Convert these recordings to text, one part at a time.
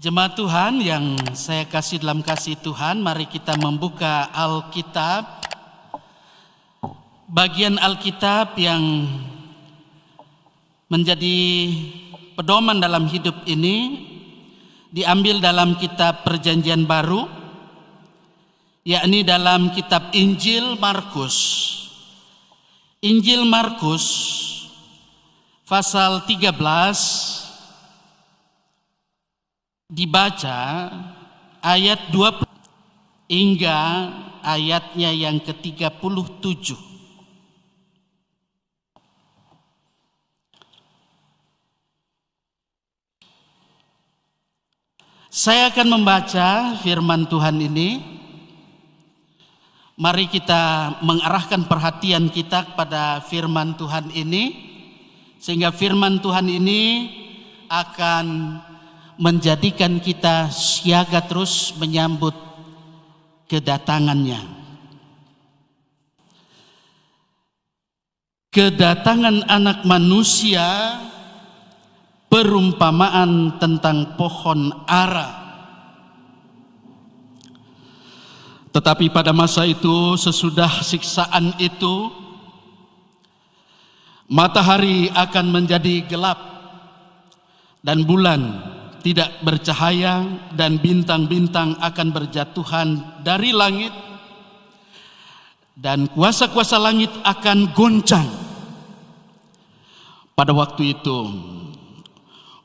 Jemaat Tuhan yang saya kasih dalam kasih Tuhan, mari kita membuka Alkitab. Bagian Alkitab yang menjadi pedoman dalam hidup ini diambil dalam kitab Perjanjian Baru, yakni dalam kitab Injil Markus. Injil Markus pasal 13 dibaca ayat 20 hingga ayatnya yang ke-37. Saya akan membaca firman Tuhan ini. Mari kita mengarahkan perhatian kita kepada firman Tuhan ini, sehingga firman Tuhan ini akan menjadikan kita siaga terus menyambut kedatangannya. Kedatangan anak manusia, perumpamaan tentang pohon ara. Tetapi pada masa itu, sesudah siksaan itu, matahari akan menjadi gelap dan bulan tidak bercahaya, dan bintang-bintang akan berjatuhan dari langit, dan kuasa-kuasa langit akan goncang. Pada waktu itu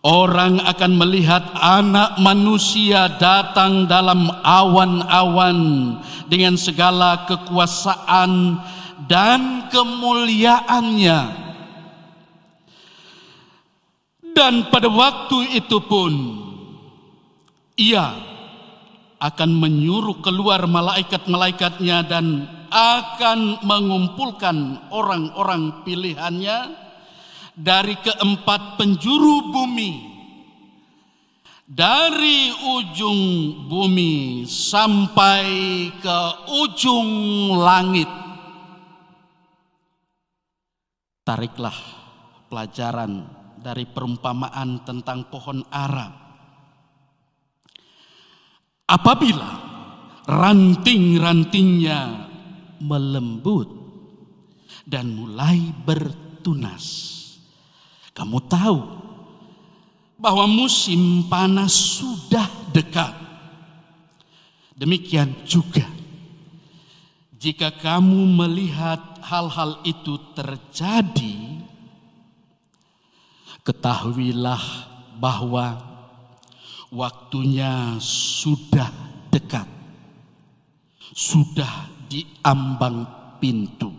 orang akan melihat anak manusia datang dalam awan-awan dengan segala kekuasaan dan kemuliaannya. Dan pada waktu itu pun ia akan menyuruh keluar malaikat-malaikatnya dan akan mengumpulkan orang-orang pilihannya dari keempat penjuru bumi, dari ujung bumi sampai ke ujung langit. Tariklah pelajaran dari perumpamaan tentang pohon ara. Apabila ranting-rantingnya melembut dan mulai bertunas, kamu tahu bahwa musim panas sudah dekat. Demikian juga jika kamu melihat hal-hal itu terjadi, ketahuilah bahwa waktunya sudah dekat, sudah di ambang pintu.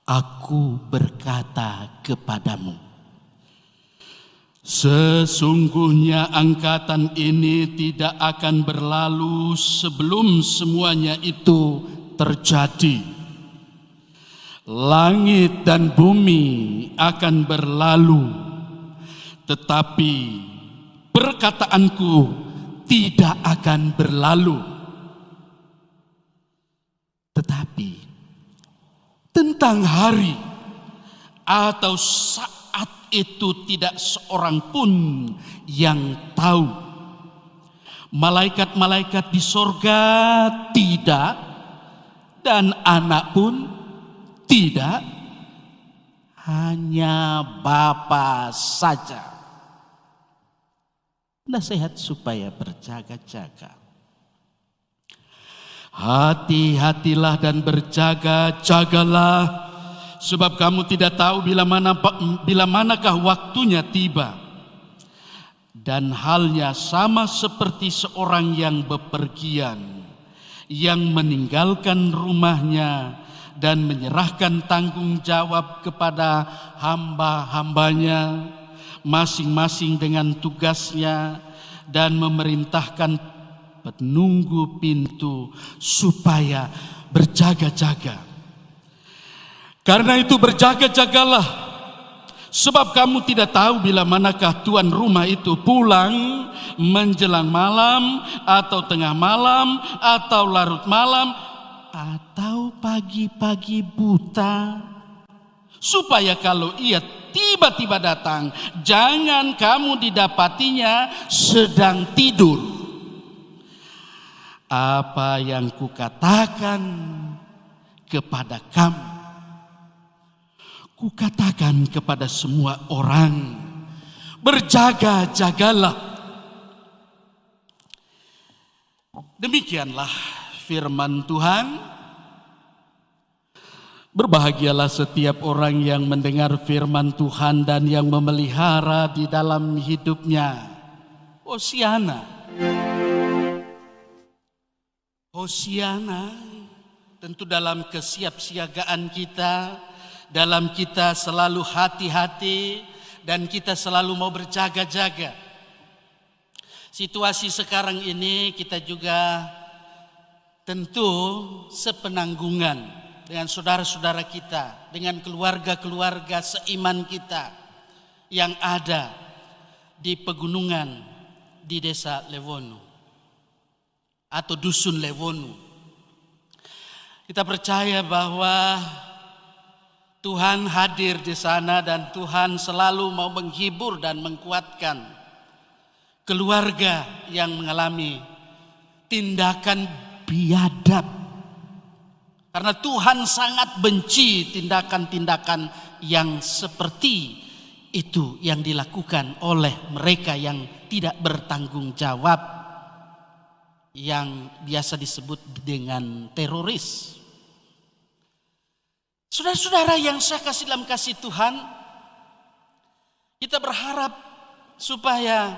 Aku berkata kepadamu, sesungguhnya angkatan ini tidak akan berlalu sebelum semuanya itu terjadi. Langit dan bumi akan berlalu, tetapi perkataanku tidak akan berlalu. Tetapi tentang hari atau saat itu tidak seorang pun yang tahu. Malaikat-malaikat di sorga tidak, dan anak pun tidak, hanya Bapa saja. Nasihat supaya berjaga-jaga. Hati-hatilah dan berjaga-jagalah, sebab kamu tidak tahu bila manakah waktunya tiba. Dan halnya sama seperti seorang yang bepergian, yang meninggalkan rumahnya dan menyerahkan tanggung jawab kepada hamba-hambanya, masing-masing dengan tugasnya, dan memerintahkan penunggu pintu supaya berjaga-jaga. Karena itu berjaga-jagalah, sebab kamu tidak tahu bila manakah tuan rumah itu pulang, menjelang malam, atau tengah malam, atau larut malam, atau pagi-pagi buta, supaya kalau ia tiba-tiba datang. Jangan kamu didapatinya sedang tidur. Apa yang kukatakan kepada kamu, kukatakan kepada semua orang, berjaga-jagalah. Demikianlah firman Tuhan. Berbahagialah setiap orang yang mendengar firman Tuhan dan yang memelihara di dalam hidupnya. Hosiana. Hosiana. Tentu dalam kesiapsiagaan kita, dalam kita selalu hati-hati dan kita selalu mau berjaga-jaga. Situasi sekarang ini kita juga tentu sepenanggungan dengan saudara-saudara kita, dengan keluarga-keluarga seiman kita yang ada di pegunungan di desa Liwonu atau dusun Liwonu. Kita percaya bahwa Tuhan hadir di sana dan Tuhan selalu mau menghibur dan menguatkan keluarga yang mengalami tindakan biadab. Karena Tuhan sangat benci tindakan-tindakan yang seperti itu yang dilakukan oleh mereka yang tidak bertanggung jawab, yang biasa disebut dengan teroris. Saudara-saudara yang saya kasih dalam kasih Tuhan, kita berharap supaya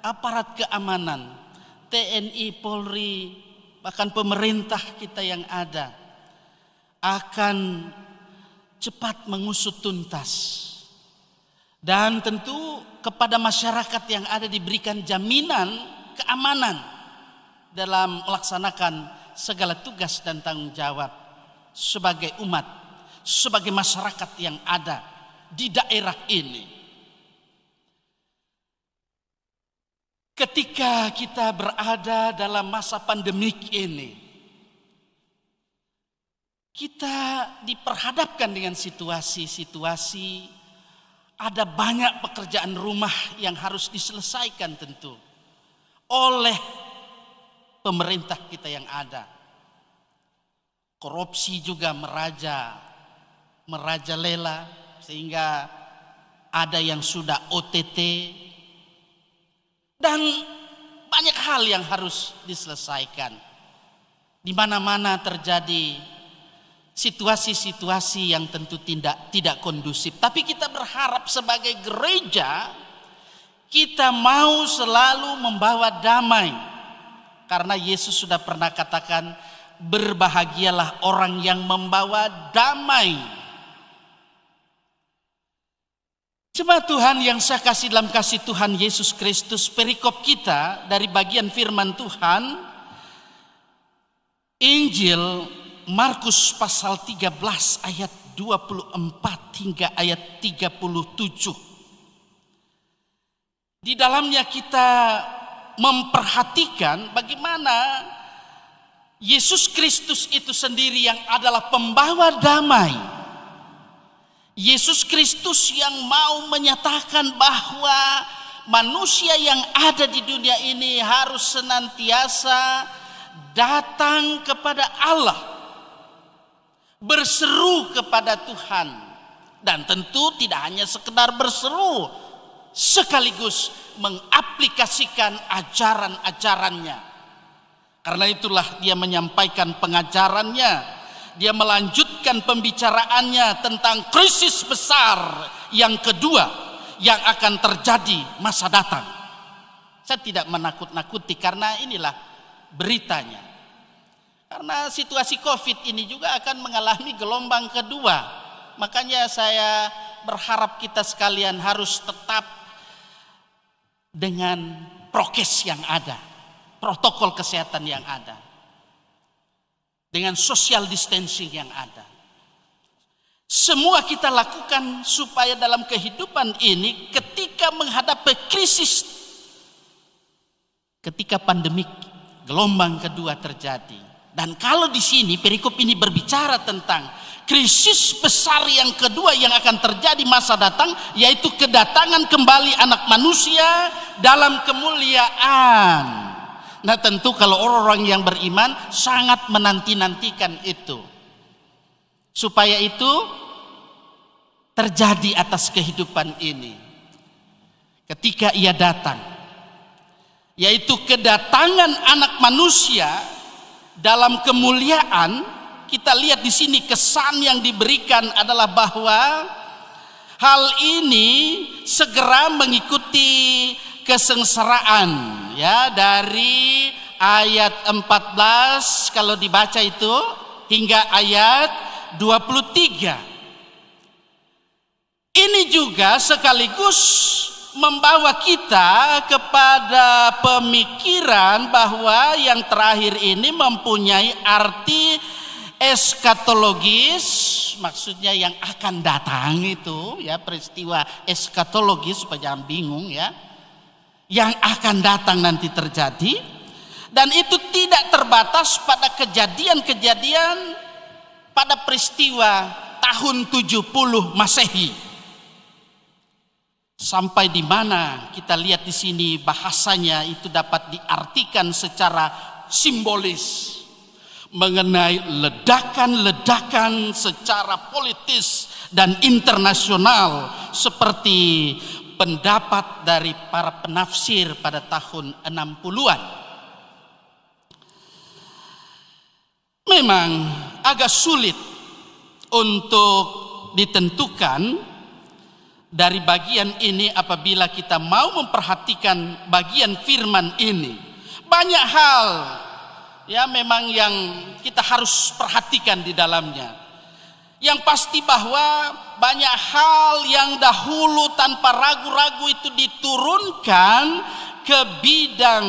aparat keamanan, TNI, Polri, bahkan pemerintah kita yang ada akan cepat mengusut tuntas. Dan tentu kepada masyarakat yang ada diberikan jaminan keamanan dalam melaksanakan segala tugas dan tanggung jawab sebagai umat, sebagai masyarakat yang ada di daerah ini. Ketika kita berada dalam masa pandemik ini, kita diperhadapkan dengan situasi-situasi, ada banyak pekerjaan rumah yang harus diselesaikan tentu oleh pemerintah kita yang ada. Korupsi juga merajalela sehingga ada yang sudah OTT. Dan banyak hal yang harus diselesaikan. Di mana-mana terjadi situasi-situasi yang tentu tidak kondusif. Tapi kita berharap sebagai gereja, kita mau selalu membawa damai. Karena Yesus sudah pernah katakan, berbahagialah orang yang membawa damai. Jemaat Tuhan yang saya kasih dalam kasih Tuhan Yesus Kristus, perikop kita dari bagian firman Tuhan, Injil Markus pasal 13 ayat 24 hingga ayat 37. Di dalamnya kita memperhatikan bagaimana Yesus Kristus itu sendiri yang adalah pembawa damai. Yesus Kristus yang mau menyatakan bahwa manusia yang ada di dunia ini harus senantiasa datang kepada Allah, berseru kepada Tuhan, dan tentu tidak hanya sekedar berseru, sekaligus mengaplikasikan ajaran-ajarannya. Karena itulah dia menyampaikan pengajarannya. Dia melanjutkan pembicaraannya tentang krisis besar yang kedua yang akan terjadi masa datang. Saya tidak menakut-nakuti karena inilah beritanya. Karena situasi COVID ini juga akan mengalami gelombang kedua. Makanya saya berharap kita sekalian harus tetap dengan prokes yang ada, protokol kesehatan yang ada, dengan social distancing yang ada. Semua kita lakukan supaya dalam kehidupan ini ketika menghadapi krisis, ketika pandemik gelombang kedua terjadi, Dan kalau di sini perikop ini berbicara tentang krisis besar yang kedua yang akan terjadi masa datang, yaitu kedatangan kembali anak manusia dalam kemuliaan. Nah tentu kalau orang-orang yang beriman sangat menanti-nantikan itu, supaya itu terjadi atas kehidupan ini ketika ia datang, yaitu kedatangan anak manusia dalam kemuliaan. Kita lihat di sini kesan yang diberikan adalah bahwa hal ini segera mengikuti kesengsaraan, ya, dari ayat 14 kalau dibaca itu hingga ayat 23. Ini juga sekaligus membawa kita kepada pemikiran bahwa yang terakhir ini mempunyai arti eskatologis, maksudnya yang akan datang itu, ya, peristiwa eskatologis, supaya jangan bingung, ya, yang akan datang nanti terjadi. Dan itu tidak terbatas pada kejadian-kejadian pada peristiwa tahun 70 Masehi. Sampai di mana kita lihat di sini bahasanya itu dapat diartikan secara simbolis mengenai ledakan-ledakan secara politis dan internasional, seperti pendapat dari para penafsir pada tahun 60-an. Memang agak sulit untuk ditentukan dari bagian ini apabila kita mau memperhatikan bagian firman ini. Banyak hal, ya, memang yang kita harus perhatikan di dalamnya. Yang pasti bahwa banyak hal yang dahulu tanpa ragu-ragu itu diturunkan ke bidang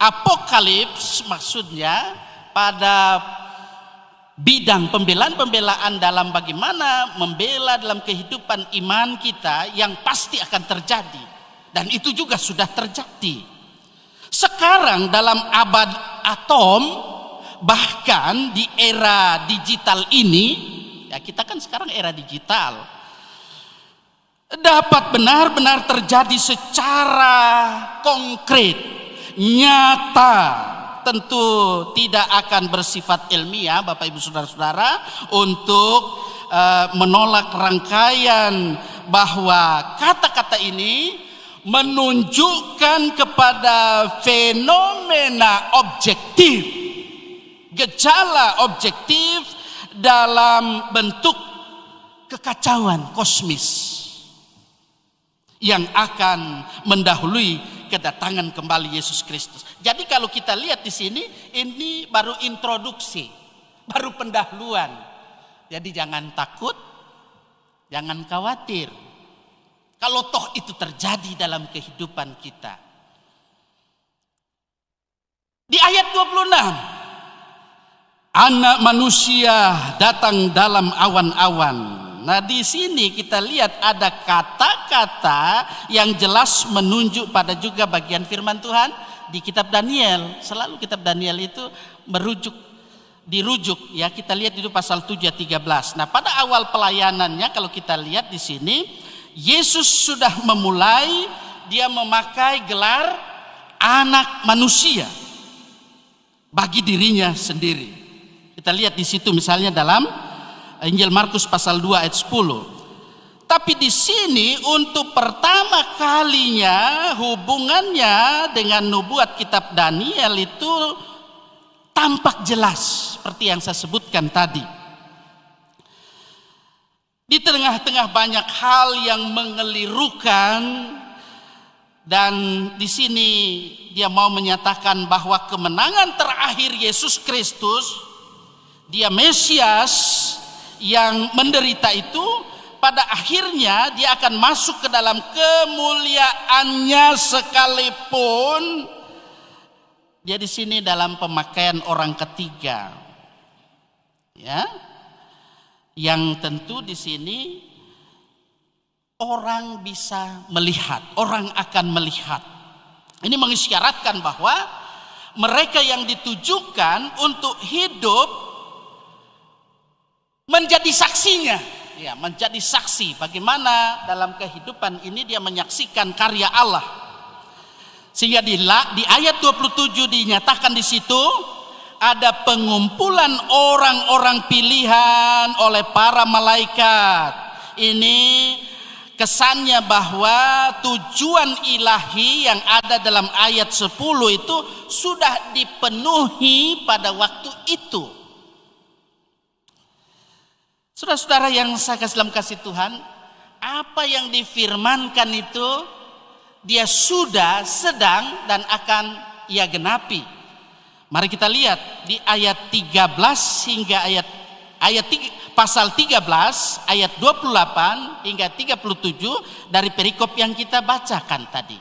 apokalips, maksudnya pada bidang pembelaan-pembelaan dalam bagaimana membela dalam kehidupan iman kita yang pasti akan terjadi. Dan itu juga sudah terjadi. Sekarang dalam abad atom, bahkan di era digital ini, ya, kita kan sekarang era digital, dapat benar-benar terjadi secara konkret, nyata. Tentu tidak akan bersifat ilmiah, Bapak Ibu Saudara-saudara, untuk menolak rangkaian bahwa kata-kata ini menunjukkan kepada fenomena objektif, gejala objektif dalam bentuk kekacauan kosmis yang akan mendahului kedatangan kembali Yesus Kristus. Jadi kalau kita lihat di sini, ini baru introduksi, baru pendahuluan. Jadi jangan takut, jangan khawatir. Kalau toh itu terjadi dalam kehidupan kita. Di ayat 26, anak manusia datang dalam awan-awan. Nah, di sini kita lihat ada kata-kata yang jelas menunjuk pada juga bagian firman Tuhan di kitab Daniel. Selalu kitab Daniel itu dirujuk, ya, kita lihat itu pasal 7 ayat 13. Nah, pada awal pelayanannya kalau kita lihat di sini, Yesus sudah memulai, dia memakai gelar anak manusia bagi dirinya sendiri. Kita lihat di situ misalnya dalam Injil Markus pasal 2 ayat 10. Tapi di sini untuk pertama kalinya hubungannya dengan nubuat kitab Daniel itu tampak jelas seperti yang saya sebutkan tadi. Di tengah-tengah banyak hal yang mengelirukan, dan di sini dia mau menyatakan bahwa kemenangan terakhir Yesus Kristus, dia Mesias yang menderita itu, pada akhirnya dia akan masuk ke dalam kemuliaannya, sekalipun dia di sini dalam pemakaian orang ketiga, ya, yang tentu di sini orang bisa melihat, orang akan melihat. Ini mengisyaratkan bahwa mereka yang ditujukan untuk hidup menjadi saksinya, ya, menjadi saksi bagaimana dalam kehidupan ini dia menyaksikan karya Allah. Sehingga di ayat 27 dinyatakan di situ ada pengumpulan orang-orang pilihan oleh para malaikat. Ini kesannya bahwa tujuan ilahi yang ada dalam ayat 10 itu sudah dipenuhi pada waktu itu. Saudara-saudara yang saya kasih dalam kasih Tuhan, apa yang difirmankan itu dia sudah, sedang, dan akan ia genapi. Mari kita lihat di ayat 13 hingga pasal 13 ayat 28 hingga 37 dari perikop yang kita bacakan tadi.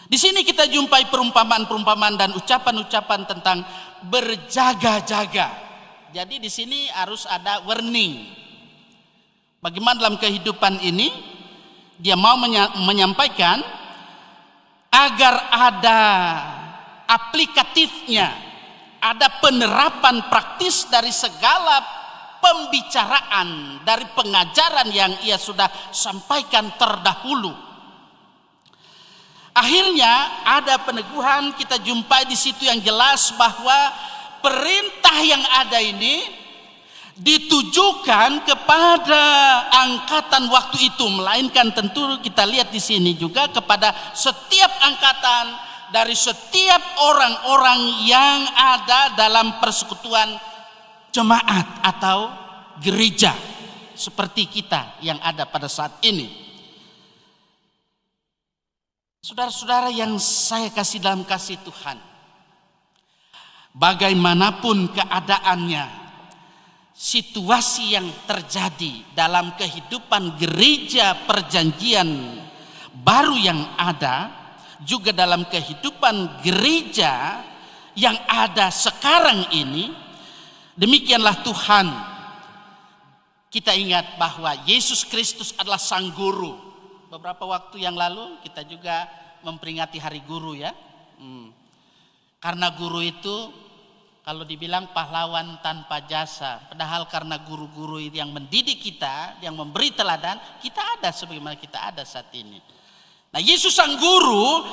Di sini kita jumpai perumpamaan-perumpamaan dan ucapan-ucapan tentang berjaga-jaga. Jadi di sini harus ada warning. Bagaimana dalam kehidupan ini dia mau menyampaikan agar ada aplikatifnya, ada penerapan praktis dari segala pembicaraan, dari pengajaran yang ia sudah sampaikan terdahulu. Akhirnya ada peneguhan, kita jumpai di situ yang jelas bahwa perintah yang ada ini ditujukan kepada angkatan waktu itu, melainkan tentu kita lihat di sini juga kepada setiap angkatan dari setiap orang-orang yang ada dalam persekutuan jemaat atau gereja seperti kita yang ada pada saat ini. Saudara-saudara yang saya kasih dalam kasih Tuhan, bagaimanapun keadaannya, situasi yang terjadi dalam kehidupan gereja perjanjian baru yang ada, juga dalam kehidupan gereja yang ada sekarang ini, demikianlah Tuhan. Kita ingat bahwa Yesus Kristus adalah sang guru. Beberapa waktu yang lalu kita juga memperingati hari guru, ya. Karena guru itu kalau dibilang pahlawan tanpa jasa, padahal karena guru-guru yang mendidik kita, yang memberi teladan, kita ada sebagaimana kita ada saat ini. Nah, Yesus sang guru,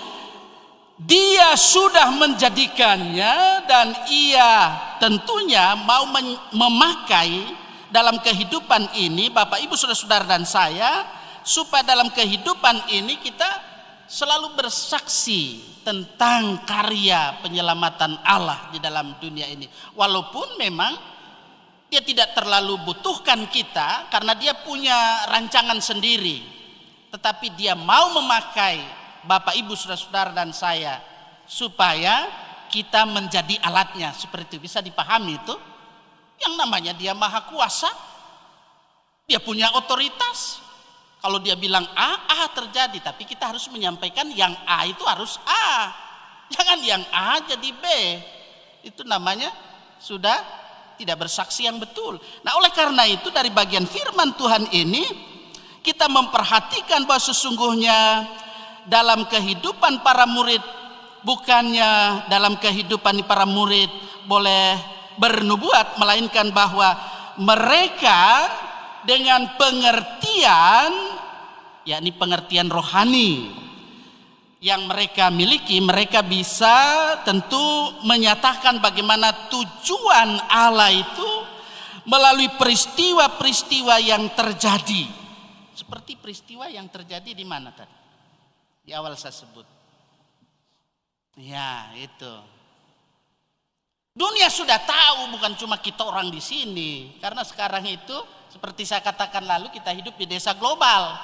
dia sudah menjadikannya dan ia tentunya mau memakai dalam kehidupan ini, Bapak Ibu Saudara-saudara dan saya, supaya dalam kehidupan ini kita selalu bersaksi tentang karya penyelamatan Allah di dalam dunia ini. Walaupun memang dia tidak terlalu butuhkan kita karena dia punya rancangan sendiri, tetapi dia mau memakai Bapak Ibu Saudara-saudara dan saya supaya kita menjadi alatnya. Seperti itu bisa dipahami itu. Yang namanya dia maha kuasa, dia punya otoritas. Kalau dia bilang A terjadi, tapi kita harus menyampaikan yang A itu harus A. Jangan yang A jadi B. Itu namanya sudah tidak bersaksi yang betul. Nah, oleh karena itu dari bagian firman Tuhan ini kita memperhatikan bahwa sesungguhnya dalam kehidupan para murid, bukannya dalam kehidupan para murid boleh bernubuat, melainkan bahwa mereka dengan pengertian, yakni pengertian rohani yang mereka miliki, mereka bisa tentu menyatakan bagaimana tujuan Allah itu melalui peristiwa-peristiwa yang terjadi. Seperti peristiwa yang terjadi di mana tadi? Di awal saya sebut. Ya, itu. Dunia sudah tahu, bukan cuma kita orang di sini. Karena sekarang itu seperti saya katakan lalu, kita hidup di desa global.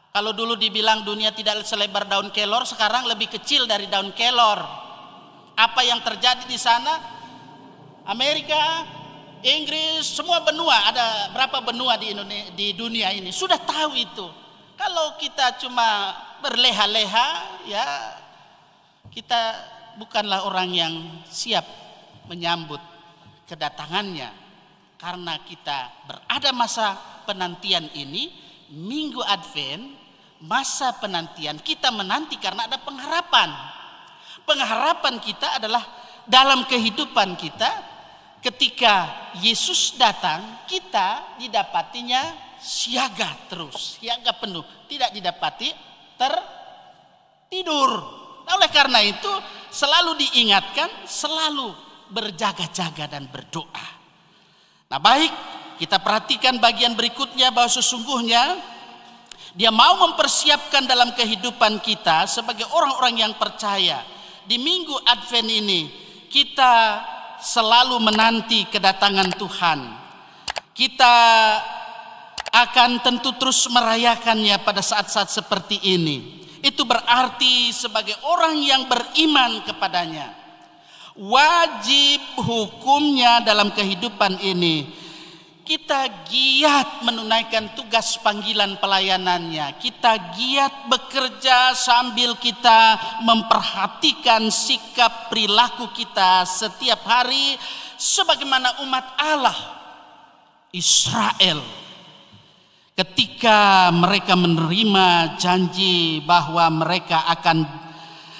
Kalau dulu dibilang dunia tidak selebar daun kelor, sekarang lebih kecil dari daun kelor. Apa yang terjadi di sana? Amerika, Inggris, semua benua, ada berapa benua di dunia ini sudah tahu itu. Kalau kita cuma berleha-leha, ya kita bukanlah orang yang siap menyambut kedatangannya. Karena kita berada masa penantian ini, Minggu Advent, masa penantian kita menanti karena ada pengharapan Pengharapan kita adalah dalam kehidupan kita ketika Yesus datang, kita didapatinya siaga terus, siaga penuh, tidak didapati tertidur. Oleh karena itu selalu diingatkan, selalu berjaga-jaga dan berdoa. Nah, baik, kita perhatikan bagian berikutnya bahwa sesungguhnya Dia mau mempersiapkan dalam kehidupan kita sebagai orang-orang yang percaya. Di minggu Advent ini kita selalu menanti kedatangan Tuhan. Kita akan tentu terus merayakannya pada saat-saat seperti ini. Itu berarti sebagai orang yang beriman kepadanya, wajib hukumnya dalam kehidupan ini, kita giat menunaikan tugas panggilan pelayanannya. Kita giat bekerja sambil kita memperhatikan sikap perilaku kita setiap hari sebagaimana umat Allah Israel. Ketika mereka menerima janji bahwa mereka akan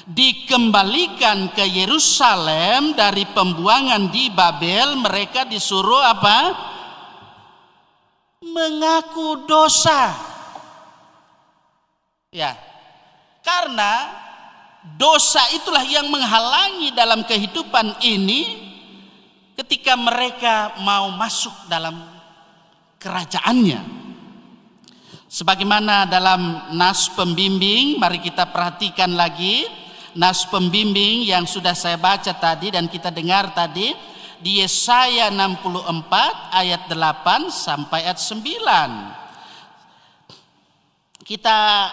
dikembalikan ke Yerusalem dari pembuangan di Babel, mereka disuruh apa? Mengaku dosa. Ya, karena dosa itulah yang menghalangi dalam kehidupan ini ketika mereka mau masuk dalam kerajaannya. Sebagaimana dalam nas pembimbing, mari kita perhatikan lagi nas pembimbing yang sudah saya baca tadi dan kita dengar tadi di Yesaya 64 ayat 8 sampai ayat 9. Kita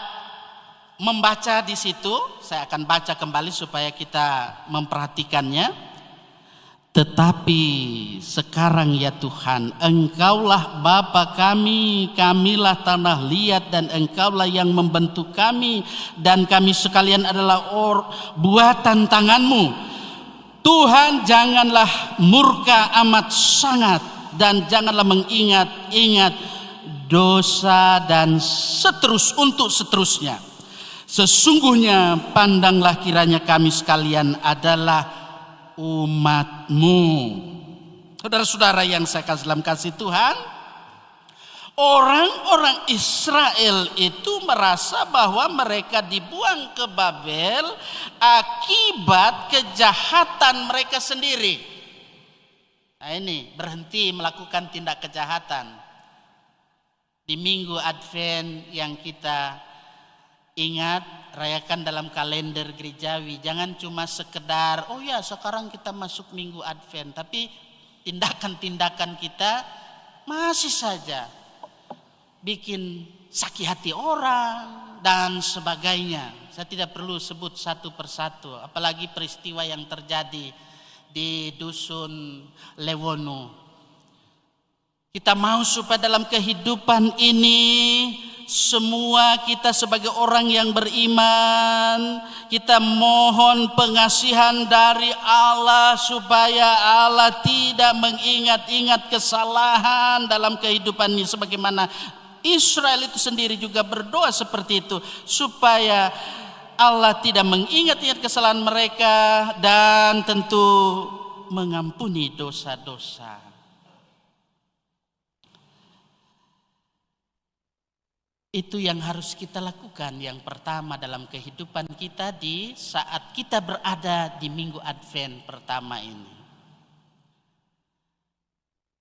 membaca di situ, saya akan baca kembali supaya kita memperhatikannya. Tetapi sekarang ya Tuhan, Engkaulah Bapa kami, kamilah tanah liat, dan Engkaulah yang membentuk kami, dan kami sekalian adalah buatan tangan-Mu. Tuhan, janganlah murka amat sangat, dan janganlah mengingat-ingat dosa dan seterusnya. Sesungguhnya pandanglah kiranya kami sekalian adalah umat-Mu. Saudara-saudara yang saya kasih dalam kasih Tuhan, orang-orang Israel itu merasa bahwa mereka dibuang ke Babel akibat kejahatan mereka sendiri. Nah, ini berhenti melakukan tindak kejahatan. Di minggu Advent yang kita ingat, rayakan dalam kalender gerejawi, jangan cuma sekedar oh ya sekarang kita masuk minggu Advent, tapi tindakan-tindakan kita masih saja bikin sakit hati orang dan sebagainya. Saya tidak perlu sebut satu persatu, apalagi peristiwa yang terjadi di dusun Lewono. Kita mau supaya dalam kehidupan ini semua kita sebagai orang yang beriman, kita mohon pengasihan dari Allah supaya Allah tidak mengingat-ingat kesalahan dalam kehidupan ini, sebagaimana Israel itu sendiri juga berdoa seperti itu, supaya Allah tidak mengingat-ingat kesalahan mereka dan tentu mengampuni dosa-dosa. Itu yang harus kita lakukan yang pertama dalam kehidupan kita di saat kita berada di minggu Advent pertama ini.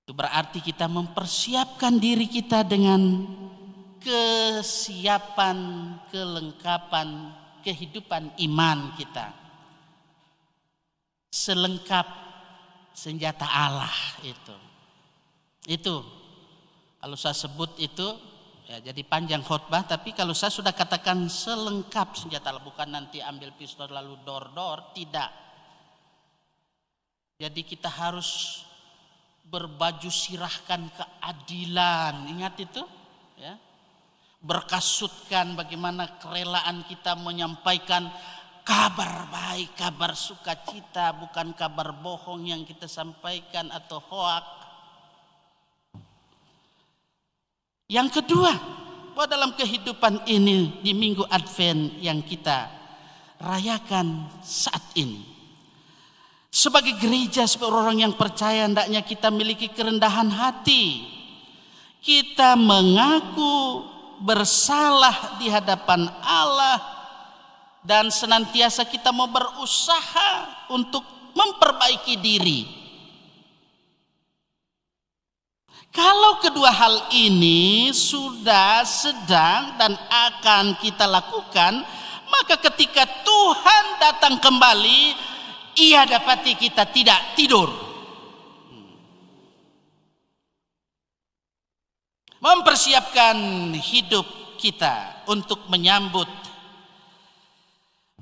Itu berarti kita mempersiapkan diri kita dengan kesiapan, kelengkapan kehidupan iman kita. Selengkap senjata Allah itu. Itu kalau saya sebut itu ya, jadi panjang khotbah, tapi kalau saya sudah katakan selengkap senjata Allah, bukan nanti ambil pistol lalu dor-dor, tidak. Jadi kita harus berbaju sirahkan keadilan, ingat itu, ya. Berkasutkan bagaimana kerelaan kita menyampaikan kabar baik, kabar sukacita, bukan kabar bohong yang kita sampaikan atau hoak. Yang kedua, bahwa dalam kehidupan ini di minggu Advent yang kita rayakan saat ini. Sebagai gereja, sebagai orang yang percaya, hendaknya kita memiliki kerendahan hati. Kita mengaku bersalah di hadapan Allah dan senantiasa kita mau berusaha untuk memperbaiki diri. Kalau kedua hal ini sudah, sedang, dan akan kita lakukan, maka ketika Tuhan datang kembali, Ia dapati kita tidak tidur. Mempersiapkan hidup kita untuk menyambut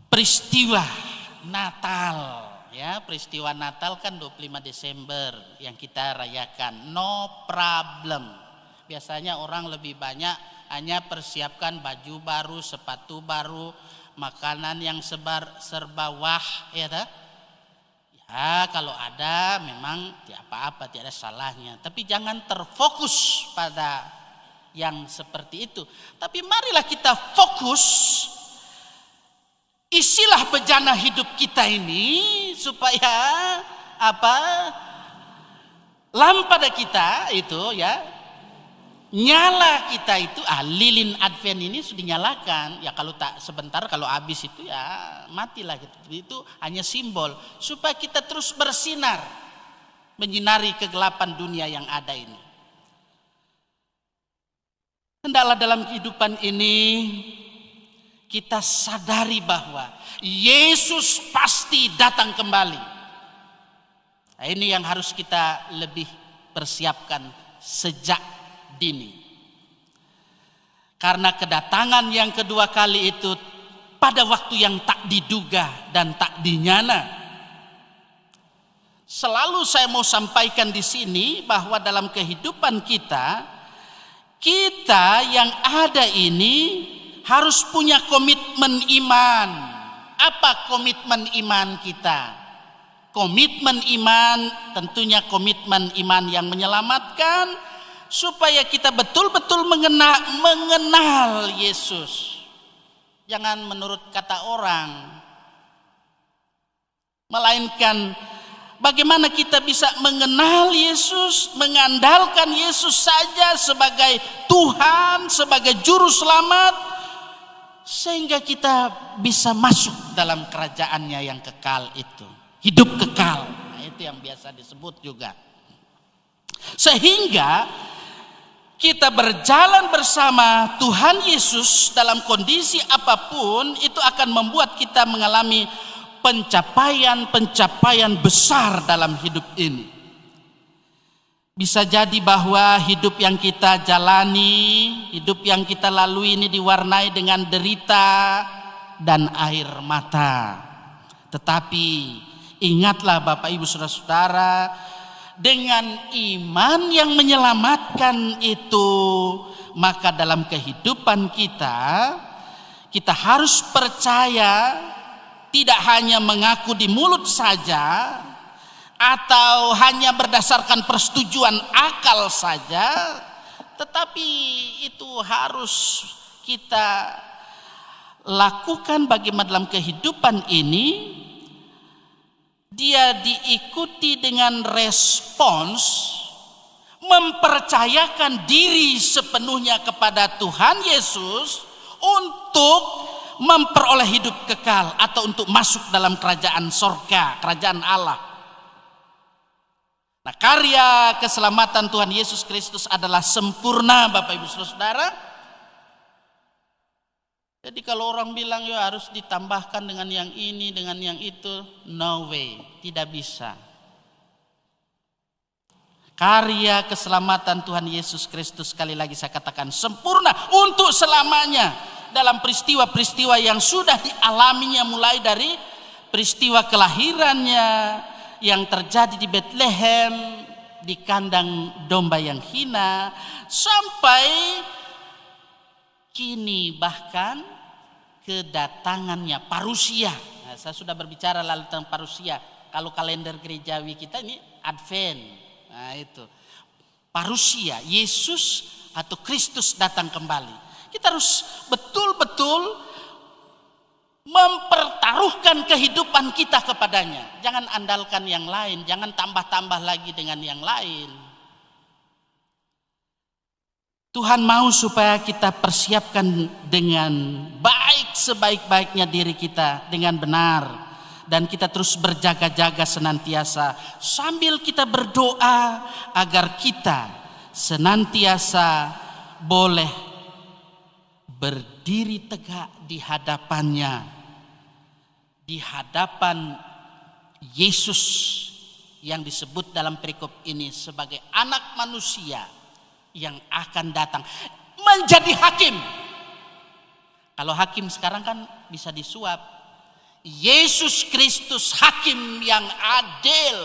peristiwa Natal. Ya, peristiwa Natal kan 25 Desember yang kita rayakan. No problem. Biasanya orang lebih banyak hanya persiapkan baju baru, sepatu baru, makanan yang serba wah, ya dah. Ya, kalau ada memang tidak apa-apa, tidak ada salahnya. Tapi jangan terfokus pada yang seperti itu. Tapi marilah kita fokus, isilah bejana hidup kita ini supaya lampada kita itu ya, nyala kita itu, lilin Advent ini sudah dinyalakan. Ya kalau tak sebentar, kalau habis itu ya matilah gitu. Itu hanya simbol supaya kita terus bersinar, menyinari kegelapan dunia yang ada ini. Hendaklah dalam kehidupan ini kita sadari bahwa Yesus pasti datang kembali. Nah, ini yang harus kita lebih persiapkan sejak dini. Karena kedatangan yang kedua kali itu pada waktu yang tak diduga dan tak dinyana. Selalu saya mau sampaikan di sini bahwa dalam kehidupan kita yang ada ini harus punya komitmen iman. Apa komitmen iman kita? Komitmen iman tentunya komitmen iman yang menyelamatkan, supaya kita betul-betul mengenal Yesus. Jangan menurut kata orang, melainkan bagaimana kita bisa mengenal Yesus, mengandalkan Yesus saja sebagai Tuhan, sebagai juru selamat, sehingga kita bisa masuk dalam kerajaannya yang kekal itu, hidup kekal. Nah, itu yang biasa disebut juga. Sehingga kita berjalan bersama Tuhan Yesus dalam kondisi apapun, itu akan membuat kita mengalami pencapaian besar dalam hidup ini. Bisa jadi bahwa hidup yang kita jalani, hidup yang kita lalui ini diwarnai dengan derita dan air mata. Tetapi ingatlah Bapak Ibu Saudara-saudara, dengan iman yang menyelamatkan itu, maka dalam kehidupan kita harus percaya, tidak hanya mengaku di mulut saja atau hanya berdasarkan persetujuan akal saja, tetapi itu harus kita lakukan bagaimana dalam kehidupan ini dia diikuti dengan respons mempercayakan diri sepenuhnya kepada Tuhan Yesus untuk memperoleh hidup kekal atau untuk masuk dalam kerajaan sorga, kerajaan Allah. Nah, karya keselamatan Tuhan Yesus Kristus adalah sempurna, Bapak Ibu Saudara. Jadi kalau orang bilang ya harus ditambahkan dengan yang ini, dengan yang itu, no way, tidak bisa. Karya keselamatan Tuhan Yesus Kristus, sekali lagi saya katakan, sempurna untuk selamanya dalam peristiwa-peristiwa yang sudah dialaminya, mulai dari peristiwa kelahirannya yang terjadi di Bethlehem, di kandang domba yang hina, sampai kini bahkan kedatangannya parusia. Nah, saya sudah berbicara lalu tentang parusia. Kalau kalender gerejawi kita ini Advent. Nah, itu parusia, Yesus atau Kristus datang kembali. Kita harus betul-betul mempertaruhkan kehidupan kita kepadanya. Jangan andalkan yang lain, jangan tambah-tambah lagi dengan yang lain. Tuhan mau supaya kita persiapkan dengan baik, sebaik-baiknya diri kita dengan benar. Dan kita terus berjaga-jaga senantiasa sambil kita berdoa agar kita senantiasa boleh berdiri tegak di hadapannya, di hadapan Yesus yang disebut dalam perikop ini sebagai anak manusia yang akan datang menjadi hakim. Kalau hakim sekarang kan bisa disuap. Yesus Kristus hakim yang adil.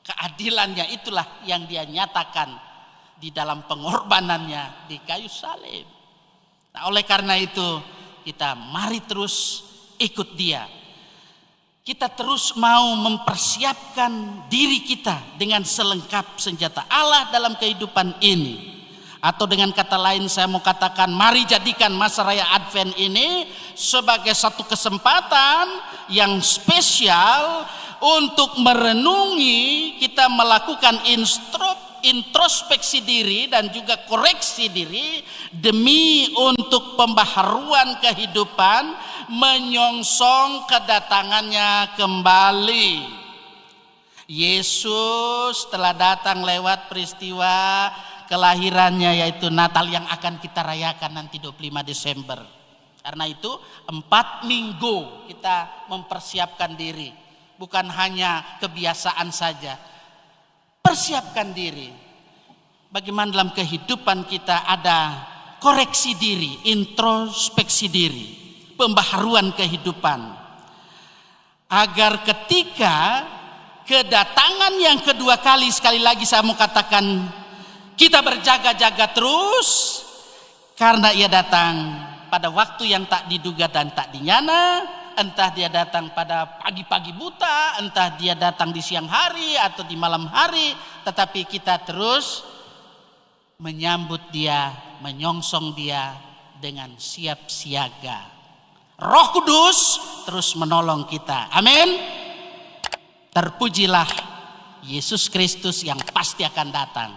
Keadilannya itulah yang dia nyatakan di dalam pengorbanannya di kayu salib. Nah, oleh karena itu kita mari terus ikut dia. Kita terus mau mempersiapkan diri kita dengan selengkap senjata Allah dalam kehidupan ini. Atau dengan kata lain saya mau katakan, mari jadikan masa raya Advent ini sebagai satu kesempatan yang spesial untuk merenungi, kita melakukan introspeksi diri dan juga koreksi diri demi untuk pembaharuan kehidupan menyongsong kedatangannya kembali. Yesus telah datang lewat peristiwa kelahirannya, yaitu Natal yang akan kita rayakan nanti 25 Desember. Karena itu 4 minggu kita mempersiapkan diri, bukan hanya kebiasaan saja. Persiapkan diri. Bagaimana dalam kehidupan kita ada koreksi diri, introspeksi diri, pembaharuan kehidupan. Agar ketika kedatangan yang kedua kali, sekali lagi saya mau katakan, kita berjaga-jaga terus karena ia datang pada waktu yang tak diduga dan tak dinyana. Entah dia datang pada pagi-pagi buta, entah dia datang di siang hari atau di malam hari, tetapi kita terus menyambut dia, menyongsong dia dengan siap siaga. Roh Kudus terus menolong kita. Amin. Terpujilah Yesus Kristus yang pasti akan datang.